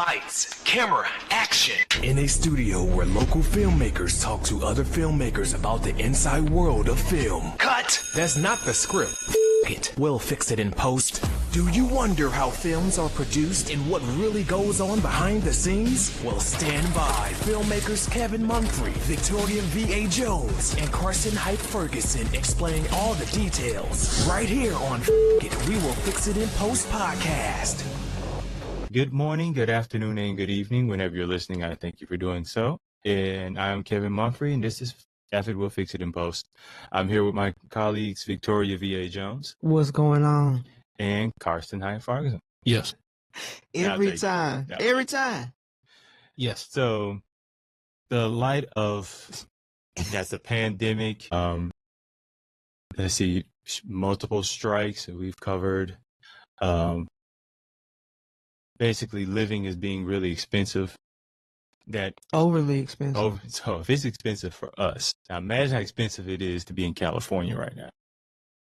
Lights, camera, action. In a studio where local filmmakers talk to other filmmakers about the inside world of film. Cut. That's not the script. It. We'll fix it in post. Do you wonder how films are produced and what really goes on behind the scenes? Well, stand by. Filmmakers Kevin Mumphrey, Victoria V.A. Jones, and Carson Hype Ferguson explain all the details. Right here on It, We Will Fix It in Post podcast. Good morning, good afternoon, and good evening. Whenever you're listening, I thank you for doing so. And I'm Kevin Mumphrey, and this is It, We'll Fix It in Post. I'm here with my colleagues, Victoria V.A. Jones. What's going on? And Carson Hype Ferguson. Yes. Every time. Yes. So, the light of the pandemic, let's see, multiple strikes that we've covered. Basically, living is being really expensive. That overly expensive. So if it's expensive for us, now imagine how expensive it is to be in California right now.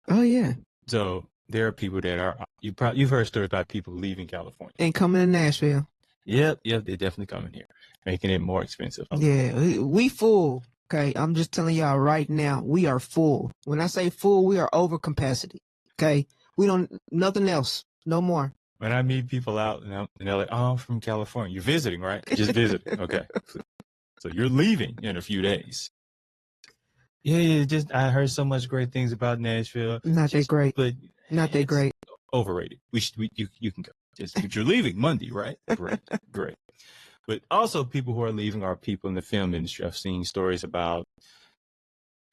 Oh yeah. So there are people that are you've heard stories about people leaving California and coming to Nashville. Yep, they're definitely coming here, making it more expensive. Yeah, we full. Okay, I'm just telling y'all right now, we are full. When I say full, we are over capacity. Okay, we don't nothing else, no more. When I meet people out and they're like, "Oh, I'm from California. You're visiting, right? Just visiting, okay? So you're leaving in a few days." Yeah. I heard so much great things about Nashville. Not that great, but not that great. Overrated. You can go. But you're leaving Monday, right? Great. But also, people who are leaving are people in the film industry. I've seen stories about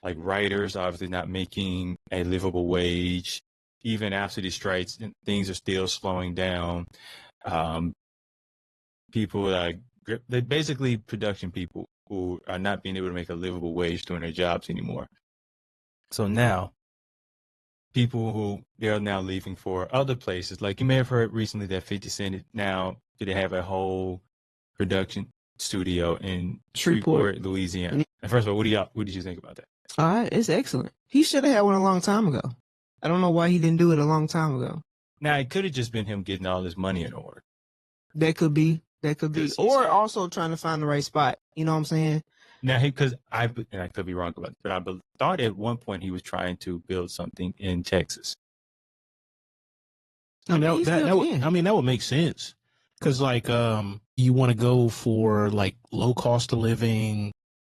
like writers obviously not making a livable wage. Even after these strikes, things are still slowing down. People they're basically production people who are not being able to make a livable wage doing their jobs anymore. So now, people who they're now leaving for other places, like you may have heard recently that 50 Cent now they have a whole production studio in Shreveport, Louisiana. And first of all, what did you think about that? All right, it's excellent. He should have had one a long time ago. I don't know why he didn't do it a long time ago. Now, it could have just been him getting all his money in order. That could be. Or also trying to find the right spot. You know what I'm saying? Now, and I could be wrong about it, but I thought at one point he was trying to build something in Texas. I mean, that would make sense. Because, like, you want to go for, like, low cost of living,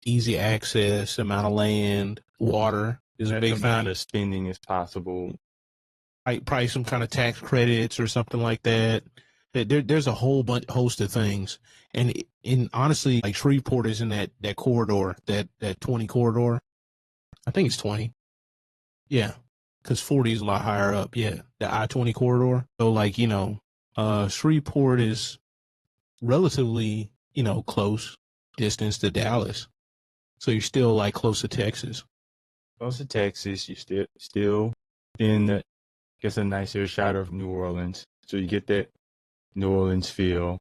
easy access, amount of land, water. Is a big amount of spending as possible. Like probably some kind of tax credits or something like that. There's a whole host of things, and honestly, like Shreveport is in that corridor, that 20 corridor. I think it's 20. Yeah, because 40 is a lot higher up. Yeah, the I-20 corridor. So like Shreveport is relatively close distance to Dallas, so you're still like close to Texas. Close to Texas, you're still in a nicer shot of New Orleans. So you get that New Orleans feel,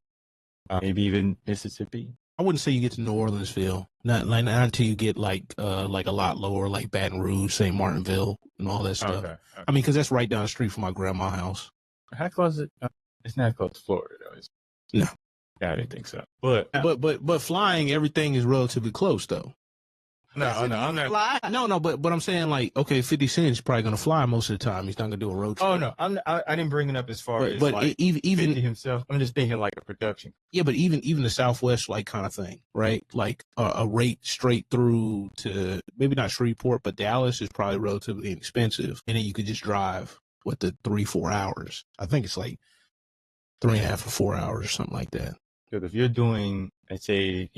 maybe even Mississippi. I wouldn't say you get to New Orleans feel, not until you get like a lot lower, like Baton Rouge, St. Martinville, and all that stuff. Okay. I mean, because that's right down the street from my grandma's house. How close is it? It's not close to Florida, though. No, I didn't think so. But flying, everything is relatively close, though. No, I'm not. Fly? No, but I'm saying like, okay, 50 Cent is probably going to fly most of the time. He's not going to do a road trip. Oh no, I didn't bring it up as far as but like even 50 himself. I'm just thinking like a production. Yeah, but even the Southwest like kind of thing, right? Like a rate straight through to maybe not Shreveport, but Dallas is probably relatively inexpensive, and then you could just drive the 3-4 hours. I think it's like 3.5 or 4 hours or something like that. Because if you're doing, let's say,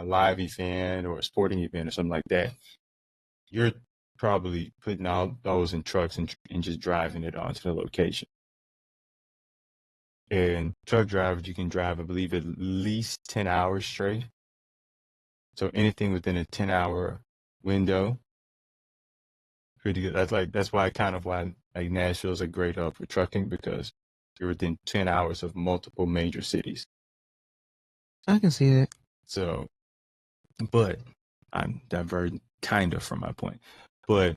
live event or a sporting event or something like that, you're probably putting all those in trucks and just driving it onto the location. And truck drivers, you can drive, I believe, at least 10 hours straight. So anything within a 10-hour window, pretty good. That's why Nashville's a great hub for trucking, because you're within 10 hours of multiple major cities. I can see that. So, but I'm diverting kind of from my point. But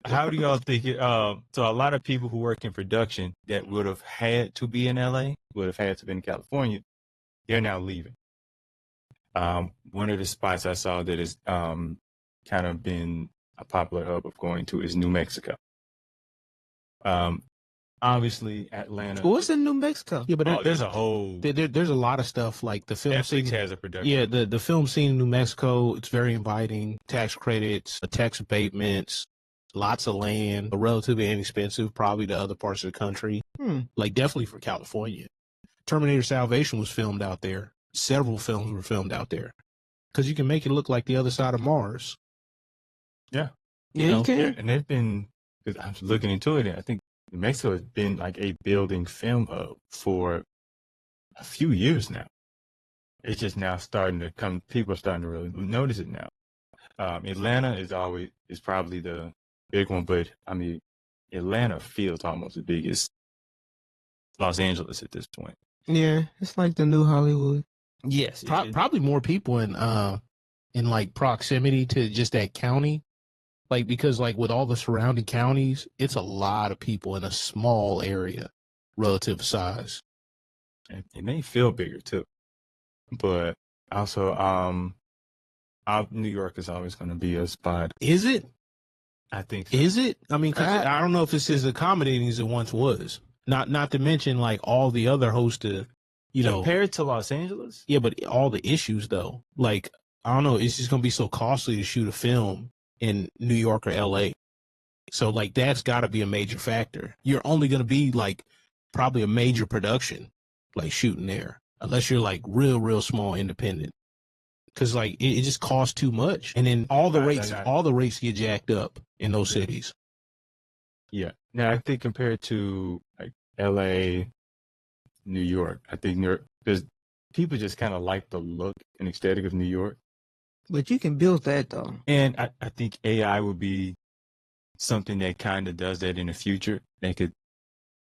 how do y'all think it, so a lot of people who work in production that would have had to be in LA, would have had to be in California, they're now leaving. One of the spots I saw that is kind of been a popular hub of going to is New Mexico. Obviously Atlanta. What's in New Mexico? Yeah, but There's a whole. there's a lot of stuff like the film scene. Netflix has a production. Yeah, the film scene in New Mexico, it's very inviting. Tax credits, tax abatements, lots of land, relatively inexpensive, probably to other parts of the country. Like definitely for California. Terminator Salvation was filmed out there. Several films were filmed out there. Because you can make it look like the other side of Mars. Yeah. You can. Yeah, and they've been, because I was looking into it, and I think New Mexico has been like a building film hub for a few years now. It's just now starting to come, people are starting to really notice it now. Atlanta is probably the big one, but I mean, Atlanta feels almost as big as Los Angeles at this point. Yeah, it's like the new Hollywood. Yes. Probably more people in like proximity to just that county. Like, because like with all the surrounding counties, it's a lot of people in a small area, relative size. It may feel bigger too, but also, New York is always going to be a spot. Is it? I think so. Is it? I mean, 'cause I don't know if it's as accommodating as it once was. Not to mention like all the other hosts of, compared to Los Angeles. Yeah, but all the issues though, like I don't know, it's just gonna be so costly to shoot a film in New York or LA. So like that's got to be a major factor. You're only gonna be like probably a major production like shooting there, unless you're like real small independent. Because like it just costs too much, and then all the rates get jacked up in those cities. Yeah. Now I think compared to like LA, New York, I think New York, because people just kind of like the look and aesthetic of New York. But you can build that though. And I think AI would be something that kind of does that in the future. They could.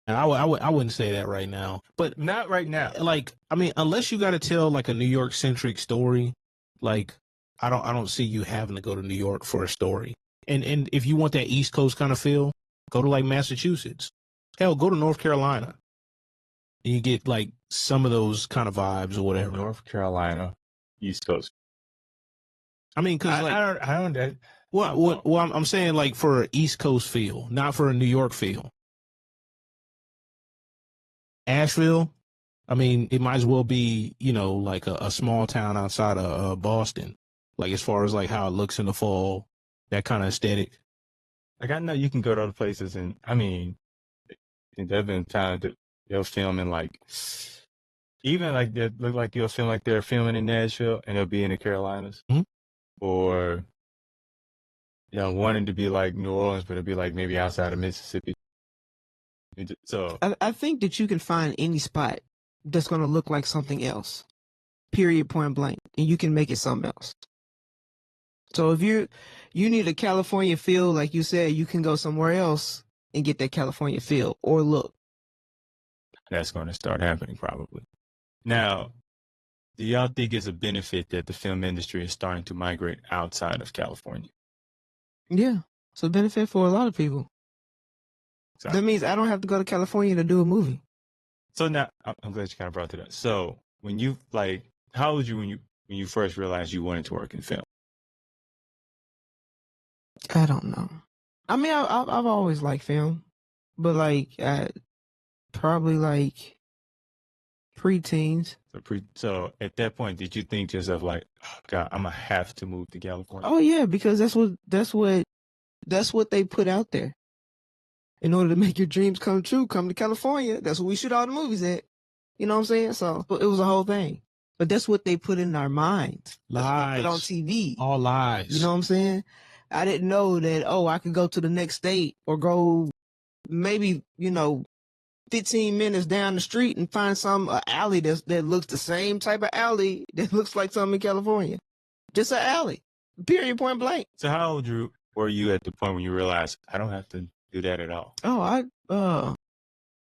And I wouldn't say that right now, but Not right now. like I mean, unless you got to tell like a New York centric story, like I don't see you having to go to New York for a story. And if you want that East Coast kind of feel, go to like Massachusetts. Hell, go to North Carolina. And you get like some of those kind of vibes or whatever. North Carolina, East Coast. I mean, because like, I don't. well, I'm saying like for an East Coast feel, not for a New York feel. Asheville, I mean, it might as well be, like a small town outside of Boston. Like as far as like how it looks in the fall, that kind of aesthetic. Like I know you can go to other places, and I mean, there've been times that they'll film in like, even like they look like you'll film like they're filming in Nashville, and they'll be in the Carolinas, or wanting to be like New Orleans, but it'll be like maybe outside of Mississippi. So I think that you can find any spot that's going to look like something else, period, point blank, and you can make it something else. So if you need a California feel, like you said, you can go somewhere else and get that California feel or look. that's going to start happening probably. Now, do y'all think it's a benefit that the film industry is starting to migrate outside of California? Yeah, it's a benefit for a lot of people. So, That means I don't have to go to California to do a movie. so now I'm glad you kind of brought that up. So when you how old were you when you first realized you wanted to work in film? I don't know. I mean, I've always liked film, but like probably like pre-teens. So at that point, did you think to yourself like, oh, God, I'm gonna have to move to California? Oh yeah, because that's what they put out there. In order to make your dreams come true, come to California. That's where we shoot all the movies at. You know what I'm saying? So it was a whole thing. But that's what they put in our minds. That's what they put on TV. All lies. You know what I'm saying? I didn't know that, I could go to the next state or go maybe, 15 minutes down the street and find some alley that looks the same type of alley that looks like something in California. Just an alley. Period, point blank. So how old were you at the point when you realized I don't have to do that at all? That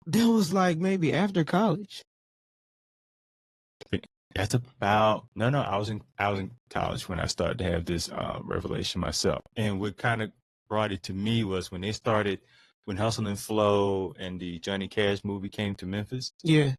was like maybe after college. That's about no. I was in college when I started to have this revelation myself. And what kind of brought it to me was when Hustle and Flow and the Johnny Cash movie came to Memphis. Yeah.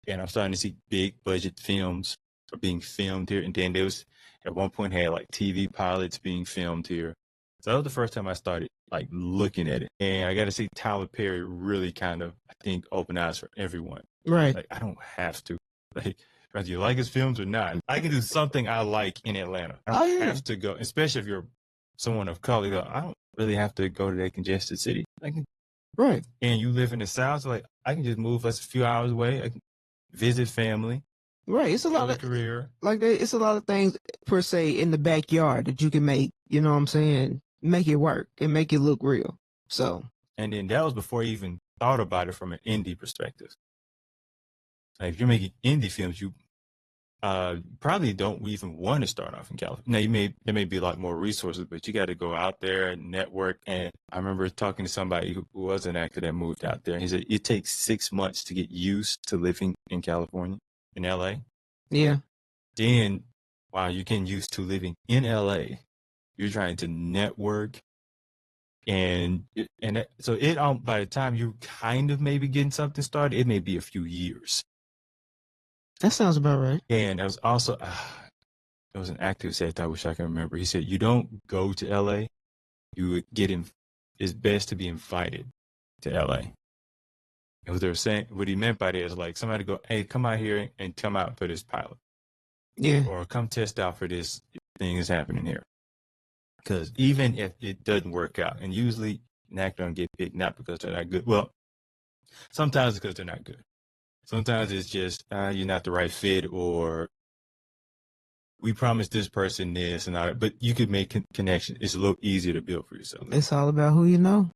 and I'm starting to see big budget films are being filmed here. And then there was at one point had like TV pilots being filmed here. So that was the first time I started like looking at it. And I got to see Tyler Perry really kind of, I think, open eyes for everyone. Right. Like I don't have to, like, whether you like his films or not, I can do something I like in Atlanta. I don't have to go, especially if you're someone of color. You go, I don't really have to go to that congested city. I can, Right. and you live in the South, so like I can just move us a few hours away. I can visit family, Right. It's a lot of career. like it's a lot of things per se in the backyard that you can make. You know what I'm saying? Make it work and make it look real. So. And then that was before I even thought about it from an indie perspective. Like if you're making indie films, you probably don't even want to start off in California. Now there may be a lot more resources, but you got to go out there and network. And I remember talking to somebody who was an actor that moved out there. And he said it takes 6 months to get used to living in California, in LA. Yeah. Then while you're getting used to living in LA, you're trying to network. And so by the time you kind of maybe getting something started, it may be a few years. That sounds about right. And there was also, there was an actor who said, I wish I could remember. He said, you don't go to LA, you would it's best to be invited to LA. And what they were saying, what he meant by that is like somebody go, hey, come out here and come out for this pilot. Yeah. Or come test out for this thing that's happening here. Because even if it doesn't work out, and usually an actor don't get picked not because they're not good. Well, sometimes it's because they're not good. Sometimes it's just you're not the right fit, or we promised this person this and all that. But you could make connection. It's a little easier to build for yourself. It's all about who you know.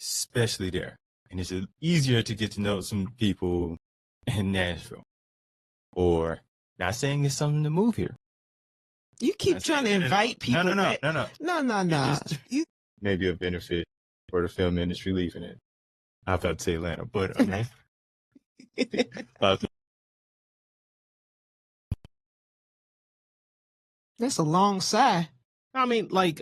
Especially there. And it's easier to get to know some people in Nashville. Or not saying it's something to move here. You keep trying to invite people. No. Maybe a benefit for the film industry leaving it. I was about to say Atlanta, but That's a long sigh. I mean, like,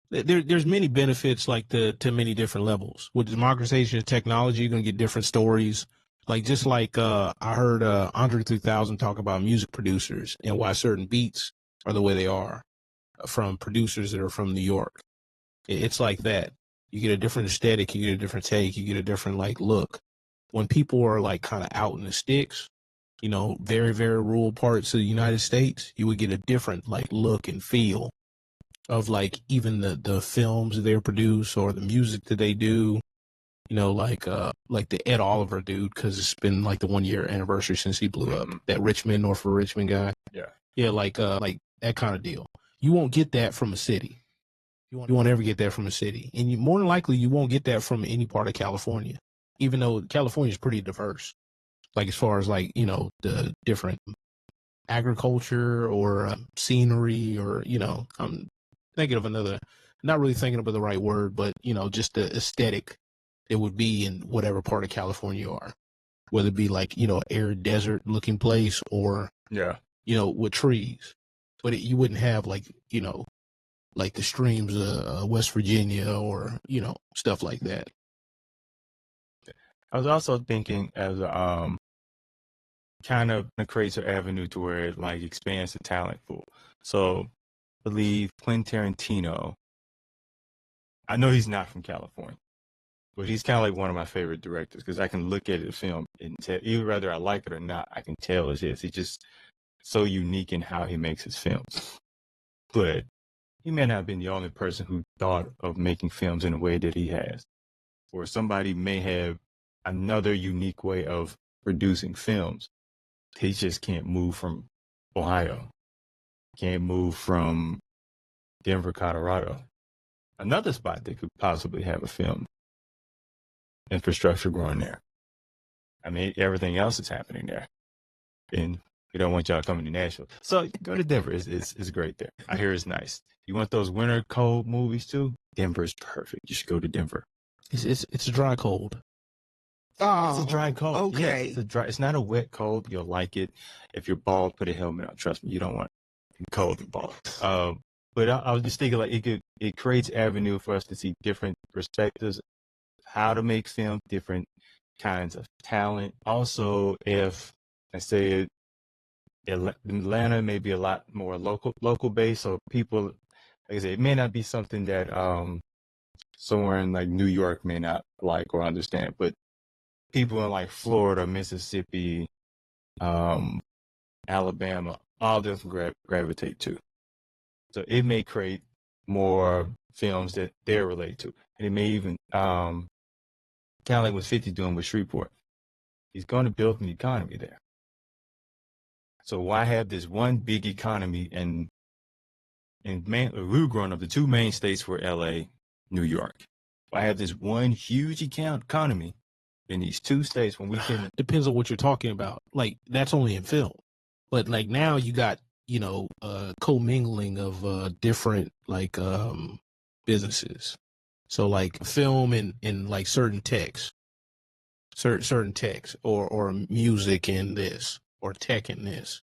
there's many benefits, like to many different levels. With democratization of technology, you're gonna get different stories. Like just like I heard Andre 3000 talk about music producers and why certain beats are the way they are from producers that are from New York. It's like that. You get a different aesthetic, you get a different take, you get a different like look. When people are like kind of out in the sticks, you know, very, very rural parts of the United States, you would get a different like look and feel of like even the films that they produce or the music that they do. You know, like the Ed Oliver dude, because it's been like the 1 year anniversary since he blew up. That Richmond, North for Richmond guy. Yeah, like that kind of deal. You won't get that from a city. You won't ever get that from a city, and more than likely you won't get that from any part of California, even though California is pretty diverse. Like as far as like, you know, the different agriculture or scenery, or, you know, I'm thinking of not really thinking of the right word, but, you know, just the aesthetic it would be in whatever part of California you are, whether it be like, you know, arid desert looking place or, you know, with trees, but you wouldn't have like, you know, like the streams of West Virginia or, you know, stuff like that. I was also thinking as kind of creates an avenue to where it like expands the talent pool. So I believe Quentin Tarantino, I know he's not from California, but he's kind of like one of my favorite directors because I can look at the film and tell, even whether I like it or not, I can tell it's his. He's just so unique in how he makes his films. But he may not have been the only person who thought of making films in a way that he has. Or somebody may have another unique way of producing films. He just can't move from Ohio. Can't move from Denver, Colorado. Another spot that could possibly have a film infrastructure growing there. I mean, everything else is happening there. And we don't want y'all coming to Nashville. So go to Denver. It's great there. I hear it's nice. You want those winter cold movies too? Denver's perfect. You should go to Denver. It's a dry cold. Oh, It's a dry cold. Okay. Yeah, it's not a wet cold. You'll like it. If you're bald, put a helmet on. Trust me, you don't want cold and bald. But I was just thinking, like, it creates avenue for us to see different perspectives, how to make film, different kinds of talent. Also, if I say Atlanta may be a lot more local based, so people, like I said, it may not be something that somewhere in like New York may not like or understand, but people in like Florida, Mississippi, Alabama, all of them gravitate to. So it may create more films that they're related to. And it may even, kind of like what 50 doing with Shreveport. He's going to build an economy there. So why have this one big economy and we were growing up, the two main states were LA, New York. Why have this one huge economy in these two states when we can... Depends on what you're talking about. Like, that's only in film. But like now you got, commingling of different like businesses. So like film and like certain text or music in this or tech in this.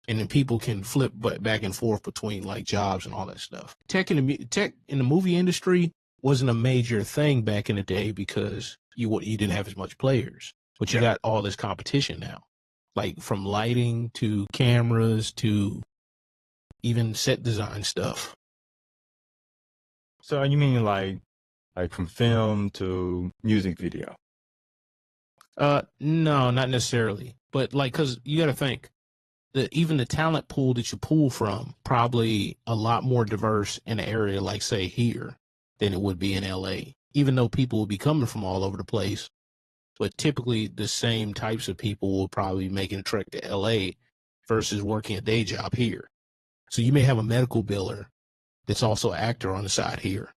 And then people can flip back and forth between like jobs and all that stuff. Tech in the movie industry wasn't a major thing back in the day because you didn't have as much players, but you got all this competition now, like from lighting to cameras to even set design stuff. So you mean like from film to music video? No, not necessarily. But like, cause you got to think that even the talent pool that you pull from probably a lot more diverse in an area like say here than it would be in LA, even though people will be coming from all over the place. But typically the same types of people will probably be making a trek to LA versus working a day job here. So you may have a medical biller that's also an actor on the side here.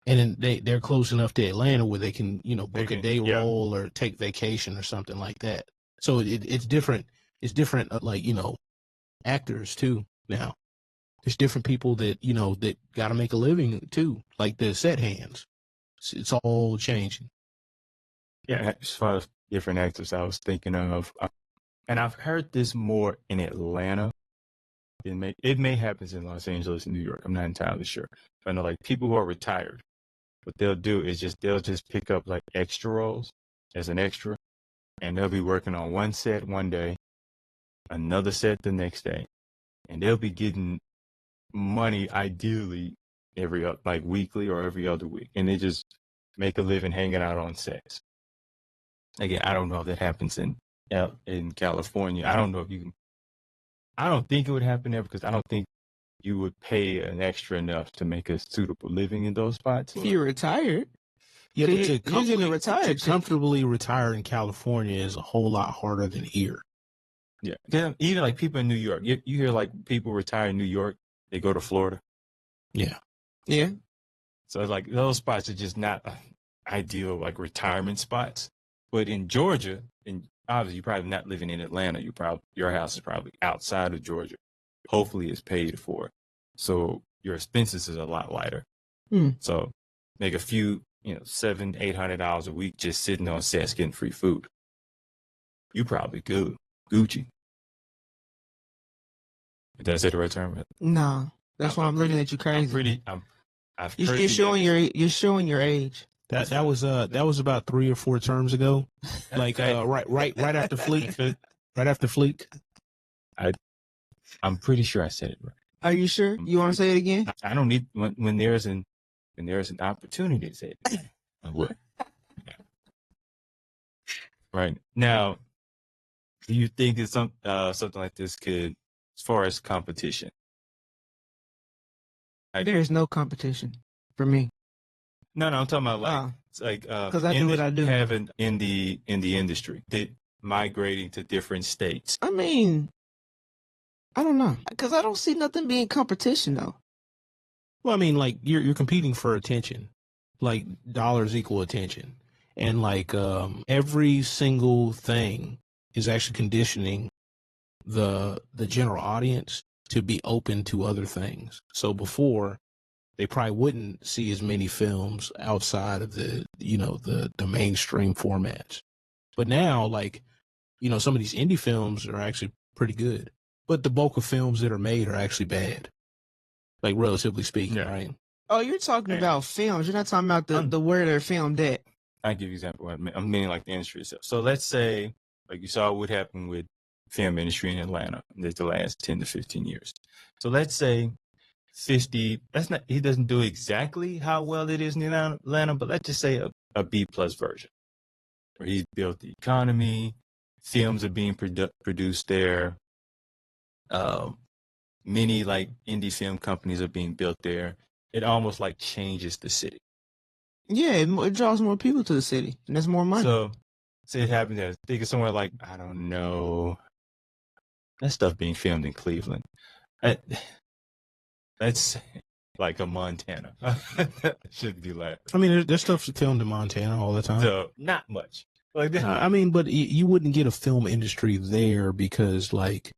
And then they're close enough to Atlanta where they can, book a day role or take vacation or something like that. So it's different. It's different, actors too now. There's different people that, that got to make a living too, like the set hands. It's all changing. Yeah, as far as different actors, I was thinking of, and I've heard this more in Atlanta. It may happen in Los Angeles and New York. I'm not entirely sure. But I know like people who are retired, what they'll do is they'll just pick up like extra roles as an extra, and they'll be working on one set one day, another set the next day, and they'll be getting money ideally like weekly or every other week, and they just make a living hanging out on sets. Again, I don't know if that happens in California. I don't know if you can. I don't think it would happen there because I don't think you would pay an extra enough to make a suitable living in those spots. If you're retired. Yeah, So but you're getting retired. to comfortably retire in California is a whole lot harder than here. Yeah. Even like people in New York, you hear like people retire in New York, they go to Florida. Yeah. Yeah. So it's like those spots are just not ideal like retirement spots. But in Georgia, and obviously you're probably not living in Atlanta, your house is probably outside of Georgia. Hopefully it's paid for. So your expenses is a lot lighter. So make a few, $700-800 a week just sitting on sets getting free food. You probably good. Gucci. Did I say the right term? No. That's why I'm looking at you crazy. You're showing your age. That was about 3 or 4 terms ago. Like right after Fleek. Right after Fleek. I'm pretty sure I said it right. Are you sure? You want to say it again? I don't need when there's an opportunity to say it. I would. Right. Now, do you think it's something like this could, as far as competition? There's no competition for me. No, I'm talking about because I do what I do. Having in the industry, migrating to different states. I mean, I don't know, because I don't see nothing being competition though. Well, I mean, like you're competing for attention, like dollars equal attention, and like every single thing is actually conditioning the general audience to be open to other things. So before, they probably wouldn't see as many films outside of the mainstream formats. But now, like, some of these indie films are actually pretty good. But the bulk of films that are made are actually bad. Like, relatively speaking, right? Oh, you're talking about films. You're not talking about the where they're filmed at. I'll give you an example. I'm meaning like the industry itself. So let's say, like you saw what happened with film industry in Atlanta in the last 10 to 15 years. So let's say 50, that's not, he doesn't do exactly how well it is in Atlanta, but let's just say a B plus version where he's built the economy, films are being produced there. Many like indie film companies are being built there. It almost like changes the city. Yeah, it draws more people to the city, and there's more money. So, say it happens there. Think of somewhere like, I don't know, that stuff being filmed in Cleveland. That's like a Montana. Shouldn't be like. I mean, there's stuff filmed in Montana all the time. So not much. Like that. I mean, but you wouldn't get a film industry there because, like,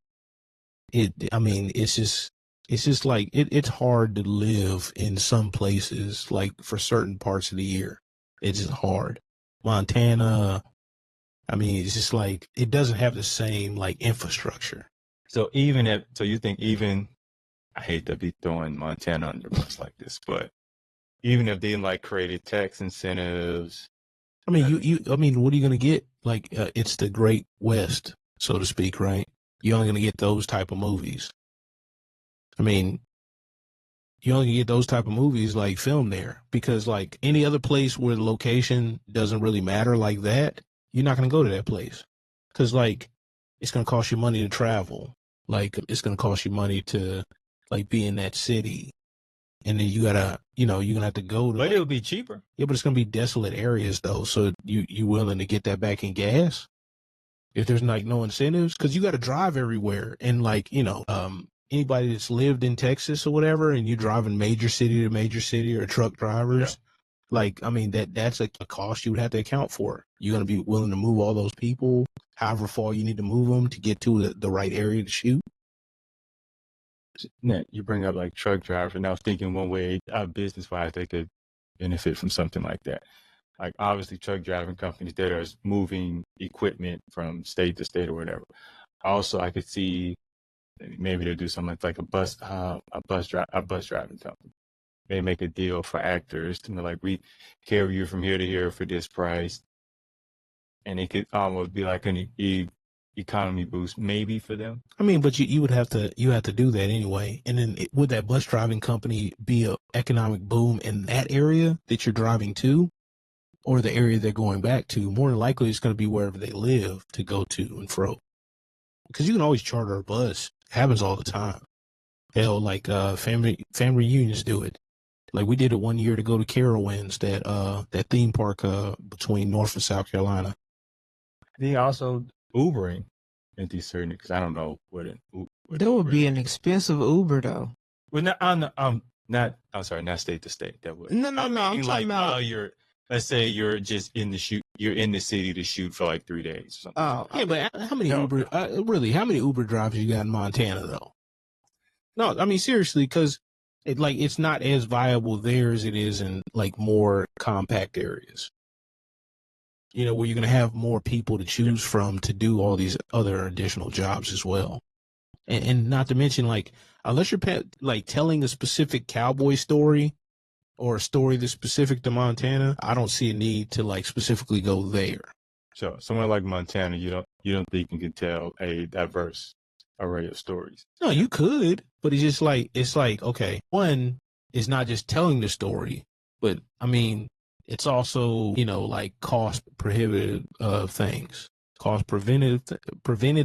I mean, it's just like it's hard to live in some places, like for certain parts of the year. It's just hard. Montana, I mean, it's just like it doesn't have the same like infrastructure. So you think even, I hate to be throwing Montana under the bus like this, but even if they like created tax incentives, I mean, I mean, what are you going to get? Like, it's the Great West, so to speak, right? You're only going to get those type of movies. I mean, you only get those type of movies like filmed there because like any other place where the location doesn't really matter like that, you're not going to go to that place because like it's going to cost you money to travel. Like it's going to cost you money to like be in that city. And then you gotta, you're gonna have to go to. But it would be cheaper. Yeah, but it's gonna be desolate areas though. So you willing to get that back in gas? If there's like no incentives, because you got to drive everywhere, and like anybody that's lived in Texas or whatever, and you driving major city to major city or truck drivers, like I mean that's a cost you would have to account for. You're gonna be willing to move all those people, however far you need to move them to get to the right area to shoot. Yeah, you bring up like truck drivers, and I was thinking one way, business wise, they could benefit from something like that. Like obviously truck driving companies that are moving equipment from state to state or whatever. Also, I could see maybe they'll do something like a bus driving company. They make a deal for actors to like, we carry you from here to here for this price, and it could almost be like an economy boost maybe for them. I mean, but you would have to do that anyway. And then would that bus driving company be a economic boom in that area that you're driving to, or the area they're going back to? More than likely, it's going to be wherever they live to go to and fro. Because you can always charter a bus. It happens all the time. Hell, like family reunions do it. Like we did it one year to go to Carowinds, that theme park between North and South Carolina. I think also Ubering into certain, because I don't know what That would be an expensive Uber though. Well, I'm sorry, not state to state. That would No. I'm talking like, about. Let's say you're just in the shoot. You're in the city to shoot for like 3 days or something. Oh, yeah, but how many Uber? Really, how many Uber drivers you got in Montana though? No, I mean seriously, because it's not as viable there as it is in like more compact areas. Where you're going to have more people to choose from to do all these other additional jobs as well. And not to mention, like, unless you're like telling a specific cowboy story or a story that's specific to Montana, I don't see a need to like specifically go there. So somewhere like Montana, you don't think you can tell a diverse array of stories? No, you could, but it's like, okay, one is not just telling the story, but I mean, it's also, like cost prohibitive things, cost preventive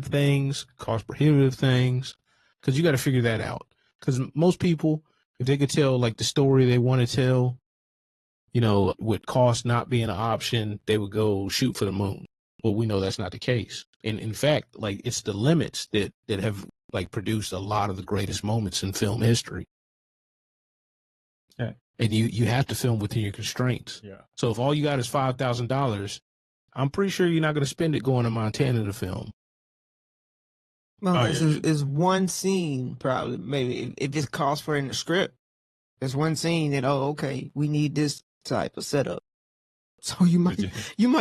things, cost prohibitive things, because you got to figure that out. Because most people, if they could tell like the story they want to tell, with cost not being an option, they would go shoot for the moon. Well, we know that's not the case. And in fact, like it's the limits that have like produced a lot of the greatest moments in film history. Yeah. And you have to film within your constraints. Yeah. So if all you got is $5,000, I'm pretty sure you're not going to spend it going to Montana to film. No, it's one scene probably. Maybe if it's calls for in the script, there's one scene that okay, we need this type of setup. So you might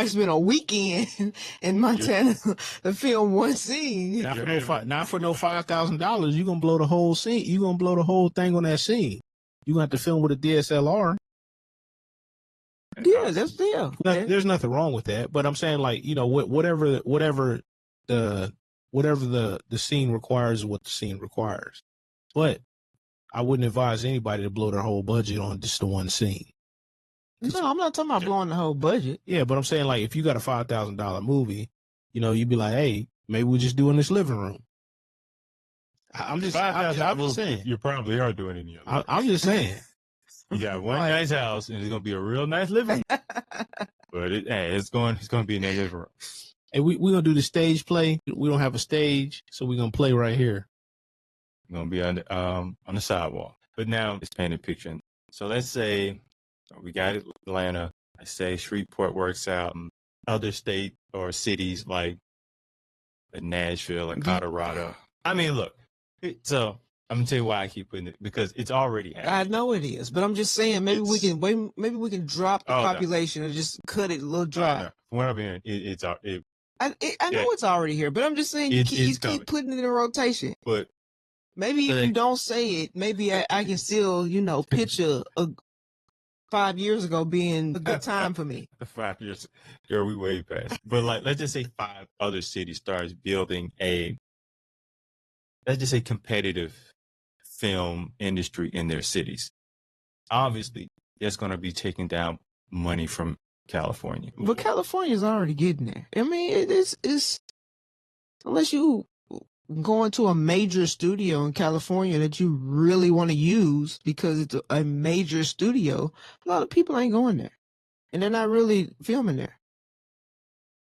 spend a weekend in Montana to film one scene. Not for no $5,000. You're gonna blow the whole scene. You're gonna blow the whole thing on that scene. You're gonna have to film with a DSLR. Yeah, that's yeah. There's nothing wrong with that, but I'm saying like, you know, whatever the scene requires, is what the scene requires. But I wouldn't advise anybody to blow their whole budget on just the one scene. No, I'm not talking about blowing the whole budget. Yeah, but I'm saying like if you got a $5,000 movie, you know, you'd be like, hey, maybe we'll just do in this living room. I'm just saying. You probably are doing it in your life. I'm just saying. You got one nice house, and it's gonna be a real nice living room. But it's gonna be in that living room. And we're gonna do the stage play. We don't have a stage, so we're gonna play right here. We're gonna be on the sidewalk. But now it's painting a picture. So let's say we got Atlanta. I say Shreveport works out in other state or cities like Nashville and Colorado. I mean, look. So I'm gonna tell you why I keep putting it, because it's already happening. I know it is, but I'm just saying maybe we can drop the population and just cut it a little dry. No. From what I'm hearing, I know it's already here, but I'm just saying you keep putting it in rotation. But maybe if you don't say it, maybe I can still, you know, picture 5 years ago being a good time for me. 5 years, girl, we way past. But like, let's just say 5 other cities starts building let's just say competitive film industry in their cities. Obviously, that's going to be taking down money from California. But California's already getting there. I mean, it's unless you go into a major studio in California that you really want to use because it's a major studio, a lot of people ain't going there. And they're not really filming there.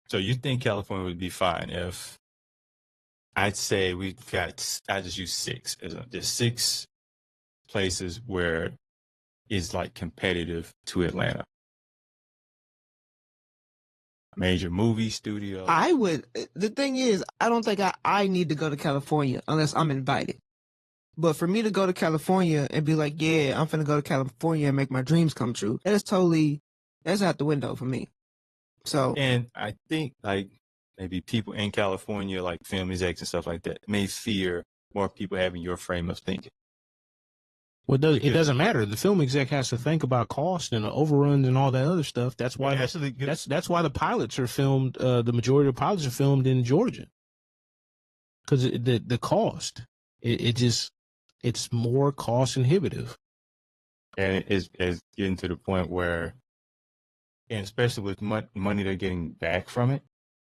So you think California would be fine if, I'd say I just use 6. There's 6 places where it's like competitive to Atlanta. Major movie studio. The thing is, I don't think I need to go to California unless I'm invited. But for me to go to California and be like, yeah, I'm finna go to California and make my dreams come true, that's out the window for me. So, and I think like maybe people in California, like film execs and stuff like that, may fear more people having your frame of thinking. Well, it doesn't matter. The film exec has to think about cost and overruns and all that other stuff. That's why that's why the pilots are filmed. The majority of the pilots are filmed in Georgia, because the cost it's more cost inhibitive. And it's getting to the point where, and especially with money they're getting back from it,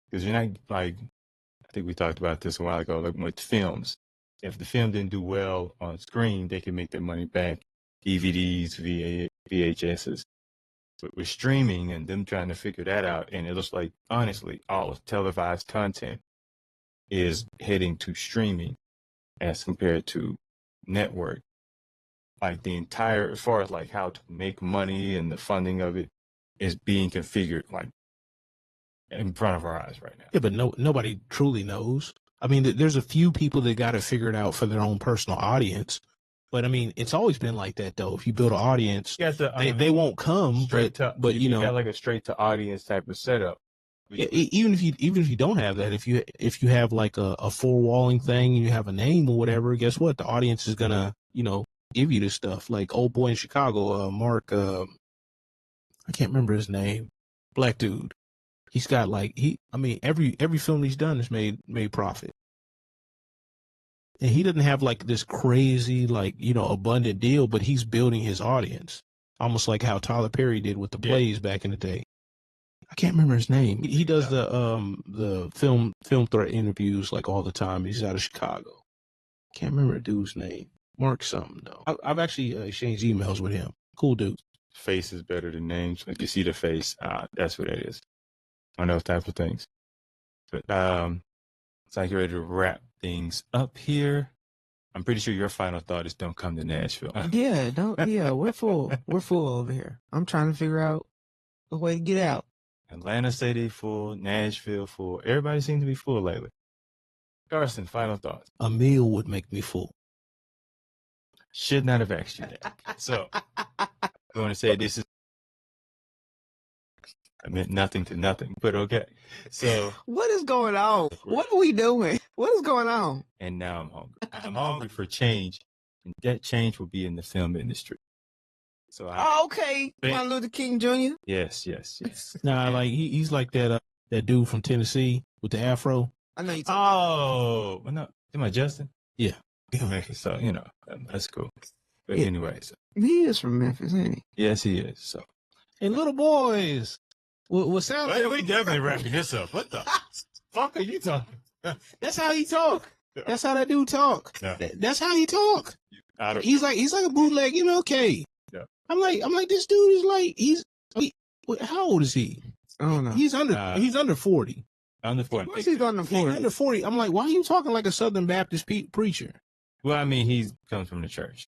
because you're not like, I think we talked about this a while ago, like with films. If the film didn't do well on screen, they can make their money back. DVDs, VHSs. But with streaming and them trying to figure that out, and it looks like, honestly, all of televised content is heading to streaming as compared to network. Like the entire, as far as like how to make money and the funding of it is being configured like in front of our eyes right now. Yeah, but nobody truly knows. I mean, there's a few people that got to figure it out for their own personal audience. But I mean, it's always been like that, though. If you build an audience, they won't come. But you know, got like a straight to audience type of setup. Yeah, even if you don't have that, if you have like a four walling thing, and you have a name or whatever, guess what? The audience is gonna give you this stuff. Like Old Boy in Chicago, Mark, I can't remember his name, black dude. He's got like every film he's done has made profit. And he doesn't have like this crazy abundant deal, but he's building his audience, almost like how Tyler Perry did with the plays back in the day. I can't remember his name. He does the film threat interviews like all the time. He's out of Chicago. Can't remember the dude's name. Mark something though. I've actually exchanged emails with him. Cool dude. Face is better than names. Like you see the face, that's what it is. On those types of things. But it's like you're ready to wrap things up here. I'm pretty sure your final thought is don't come to Nashville. Yeah, we're full. We're full over here. I'm trying to figure out a way to get out. Atlanta say they full, Nashville full. Everybody seems to be full lately. Carson, final thoughts. A meal would make me full. Should not have asked you that. So I'm going to say this is, I meant nothing to nothing, but okay. So what is going on? What are we doing? What is going on? And now I'm hungry. I'm hungry for change, and that change will be in the film industry. So Oh, okay. Martin Luther King Jr. yes. Nah, like he's like that dude from Tennessee with the afro. I know you. Oh, no. Am I Justin? Yeah. So, that's cool. But Yeah. anyways, He is from Memphis, ain't he? yes, he is. So, And little boys. What sounds we definitely wrapping this up. What the fuck are you talking? That's how he talk. That's how that dude talk. Yeah. That's how he talk. He's like a bootleg MLK. Yeah. I'm like this dude is like how old is he? I don't know. He's under 40. Under 40. What's he on the He's floor? under 40. I'm like, why are you talking like a Southern Baptist preacher? Well, I mean, he comes from the church.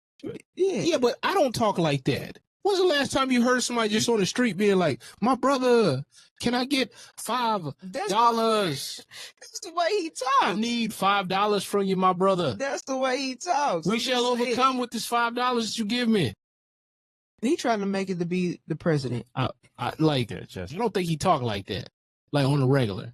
Yeah, but I don't talk like that. When's the last time you heard somebody just on the street being like, my brother, can I get $5? That's the way he I talks. need $5 from you, my brother. That's the way he talks. We I'm shall just saying. overcome with this $5 that you give me. He trying to make it to be the president. I Yeah, don't think he talk like that, like on the regular.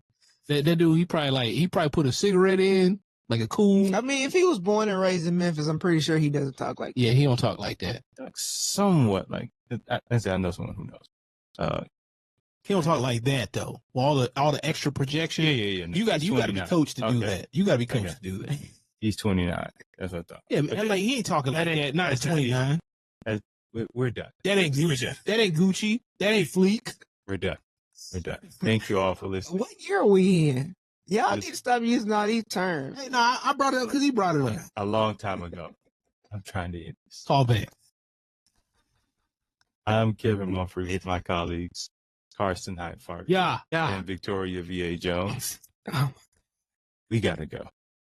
That dude, he probably put a cigarette in, like a cool. I mean, if he was born and raised in Memphis, I'm pretty sure he doesn't talk like that. Yeah, he don't talk like that. somewhat like I know someone who knows. He don't talk like that though. Well, all the extra projection. Yeah. You got to be coached to do that. You got to be coached to do that. He's 29. That's what I thought. Yeah, man, like he ain't talking like that. Not at 29. We're done. That ain't Gucci. That ain't Gucci. That ain't Fleek. We're done. Thank you all for listening. What year are we in? Y'all need to stop using all these terms. Hey, nah, I brought it up because he brought it up. A long time ago. I'm trying to end this. Call back. I'm Kevin Mumphrey with my colleagues, Carson Hyde Fark Yeah. and Victoria V.A. Jones. We got to go.